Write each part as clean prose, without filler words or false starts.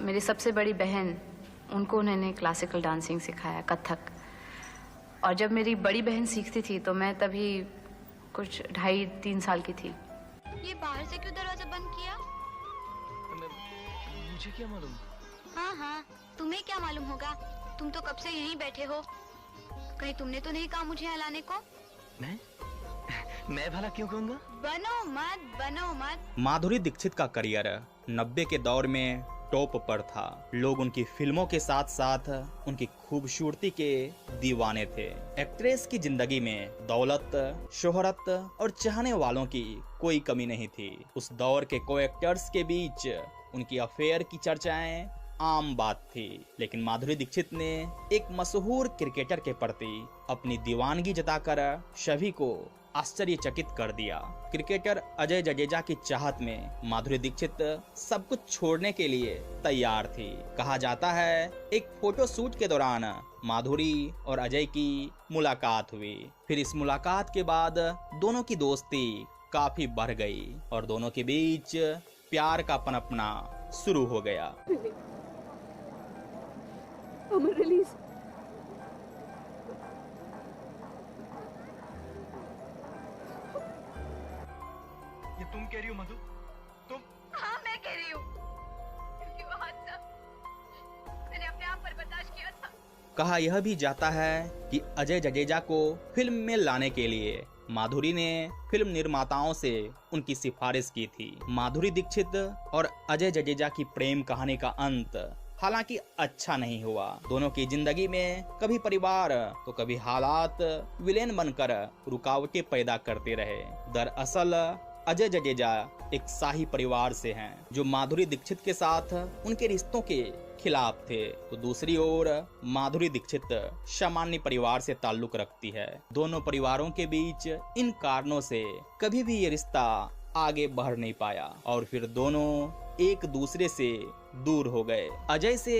मेरी सबसे बड़ी बहन, उनको उन्होंने क्लासिकल डांसिंग सिखाया, कथक। और जब मेरी बड़ी बहन सीखती थी तो मैं तभी कुछ 2.5-3 साल की थी। ये बाहर से क्यों दरवाजा बंद किया? मुझे क्या मालूम? हाँ, तुम्हें क्या मालूम होगा? तुम तो कब से यहीं बैठे हो। कहीं तुमने तो नहीं कहा मुझे हिलाने को? मैं भला क्यों कहूँगा? बनो मत। माधुरी दीक्षित का करियर 90 के दौर में टॉप पर था। लोग उनकी फिल्मों के साथ साथ उनकी खूबसूरती के दीवाने थे। एक्ट्रेस की जिंदगी में दौलत, शोहरत और चाहने वालों की कोई कमी नहीं थी। उस दौर के को एक्टर्स के बीच उनकी अफेयर की चर्चाएं आम बात थी, लेकिन माधुरी दीक्षित ने एक मशहूर क्रिकेटर के प्रति अपनी दीवानगी जताकर सभी को आश्चर्यचकित कर दिया। क्रिकेटर अजय जडेजा की चाहत में माधुरी दीक्षित सब कुछ छोड़ने के लिए तैयार थी। कहा जाता है एक फोटो शूट के दौरान माधुरी और अजय की मुलाकात हुई। फिर इस मुलाकात के बाद दोनों की दोस्ती काफी बढ़ गई और दोनों के बीच प्यार का पनपना शुरू हो गया। रिलीज। ये तुम कह रही हो मधु? तुम? हाँ, मैं कह रही हूँ, क्योंकि वो हादसा मैंने अपने आप पर बर्दाश्त किया था। कहा यह भी जाता है कि अजय जडेजा को फिल्म में लाने के लिए माधुरी ने फिल्म निर्माताओं से उनकी सिफारिश की थी। माधुरी दीक्षित और अजय जडेजा की प्रेम कहानी का अंत हालांकि अच्छा नहीं हुआ। दोनों की जिंदगी में कभी परिवार तो कभी हालात विलेन बनकर रुकावटें पैदा करते रहे। दरअसल अजय जडेजा एक शाही परिवार से हैं, जो माधुरी दीक्षित के साथ उनके रिश्तों के खिलाफ थे। तो दूसरी ओर माधुरी दीक्षित सामान्य परिवार से ताल्लुक रखती है। दोनों परिवारों के बीच इन कारणों से कभी भी ये रिश्ता आगे बढ़ नहीं पाया और फिर दोनों एक दूसरे से दूर हो गए। अजय से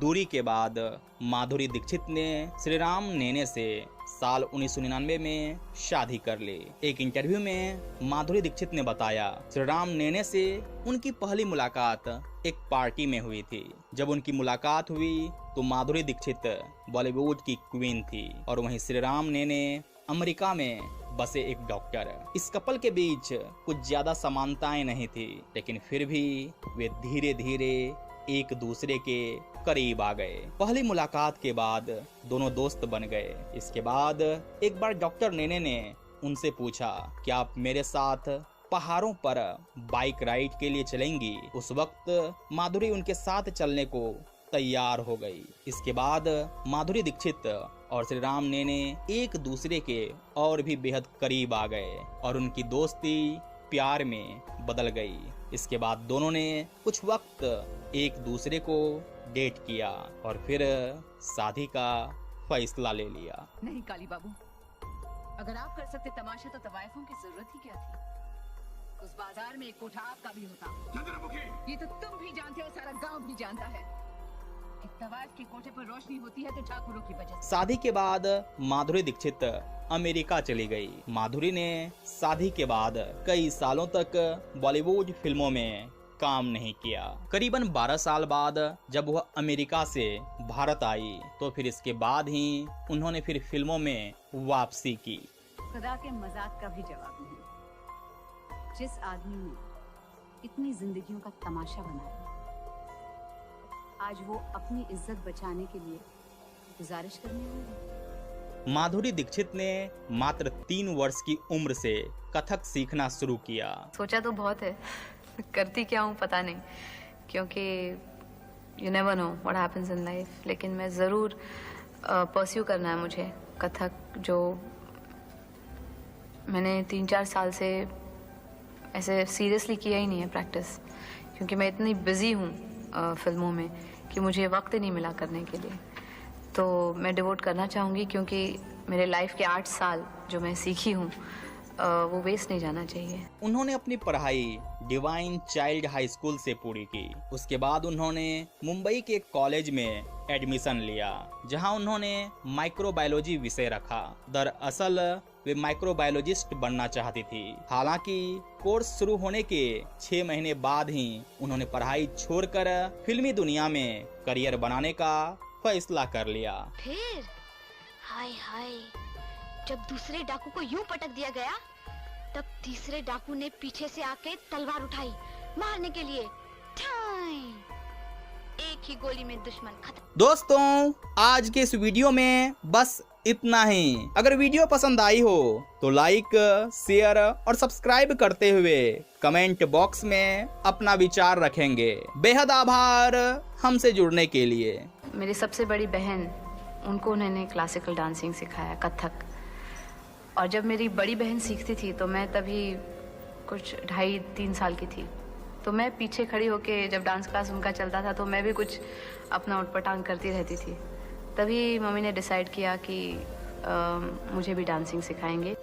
दूरी के बाद माधुरी दीक्षित ने श्रीराम नेने से साल 1999 में शादी कर ली। एक इंटरव्यू में माधुरी दीक्षित ने बताया, श्रीराम नेने से उनकी पहली मुलाकात एक पार्टी में हुई थी। जब उनकी मुलाकात हुई तो माधुरी दीक्षित बॉलीवुड की क्वीन थी और वहीं श्रीराम नेने अमेरिका में बसे एक डॉक्टर। इस कपल के बीच कुछ ज्यादा समानताएं नहीं थी, लेकिन फिर भी वे धीरे धीरे एक दूसरे के करीब आ गए। पहली मुलाकात के बाद दोनों दोस्त बन गए। इसके बाद एक बार डॉक्टर नेने ने उनसे पूछा, क्या आप मेरे साथ पहाड़ों पर बाइक राइड के लिए चलेंगी? उस वक्त माधुरी उनके साथ चलने को तैयार हो गई। इसके बाद माधुरी दीक्षित और श्रीराम नेने एक दूसरे के और भी बेहद करीब आ गए और उनकी दोस्ती प्यार में बदल गई। इसके बाद दोनों ने कुछ वक्त एक दूसरे को डेट किया और फिर शादी का फैसला ले लिया। नहीं काली बाबू, अगर आप कर सकते तमाशा तो तवायफों की जरूरत ही क्या थी? उस बाजार में एक कोठा आपका भी होता। ये तो तुम भी जानते हो, सारा गांव भी जानता है। तवायफ के कोठे पर रोशनी होती है तो ठाकुरों की वजह से। शादी के बाद माधुरी दीक्षित अमेरिका चली गई। माधुरी ने शादी के बाद कई सालों तक बॉलीवुड फिल्मों में काम नहीं किया। करीबन 12 साल बाद जब वह अमेरिका से भारत आई तो फिर इसके बाद ही उन्होंने फिर फिल्मों में वापसी की। खुदा के मजाक का भी जवाब नहीं। जिस आदमी ने इतनी जिंदगियों का तमाशा बनाया, आज वो अपनी इज्जत बचाने के लिए गुजारिश करने वाले हैं। माधुरी दीक्षित ने मात्र 3 वर्ष की उम्र से कथक सीखना शुरू किया। सोचा तो बहुत है, करती क्या हूँ पता नहीं, क्योंकि you never know what happens in life. लेकिन मैं ज़रूर परस्यू करना है मुझे कथक, जो मैंने 3-4 साल से ऐसे सीरियसली किया ही नहीं है प्रैक्टिस, क्योंकि मैं इतनी बिजी हूँ फिल्मों में कि मुझे वक्त नहीं मिला करने के लिए। तो मैं डिवोट करना चाहूँगी, क्योंकि मेरे लाइफ के 8 साल जो मैं सीखी हूँ वो वेस्ट नहीं जाना चाहिए। उन्होंने अपनी पढ़ाई डिवाइन चाइल्ड हाई स्कूल से पूरी की। उसके बाद उन्होंने मुंबई के कॉलेज में एडमिशन लिया, जहां उन्होंने माइक्रोबायोलॉजी विषय रखा। दरअसल वे माइक्रोबायोलॉजिस्ट बनना चाहती थी। हालांकि कोर्स शुरू होने के 6 महीने बाद ही उन्होंने पढ़ाई छोड़कर फिल्मी दुनिया में करियर बनाने का फैसला कर लिया। फिर हाय हाय, जब दूसरे डाकू को यूं पटक दिया गया, तब तीसरे डाकू ने पीछे से आके तलवार उठाई मारने के लिए। ठाई! एक ही गोली में दुश्मन खत्म। दोस्तों, आज के इस वीडियो में बस इतना ही। अगर वीडियो पसंद आई हो तो लाइक, शेयर और सब्सक्राइब करते हुए कमेंट बॉक्स में अपना विचार रखेंगे। बेहद आभार हमसे जुड़ने के लिए। मेरी सबसे बड़ी बहन, उनको उन्होंने क्लासिकल डांसिंग सिखाया, कथक। और जब मेरी बड़ी बहन सीखती थी तो मैं तभी कुछ 2.5-3 साल की थी। तो मैं पीछे खड़ी होके जब डांस क्लास उनका चलता था तो मैं भी कुछ अपना उटपटांग करती रहती थी। तभी मम्मी ने डिसाइड किया कि मुझे भी डांसिंग सिखाएंगे।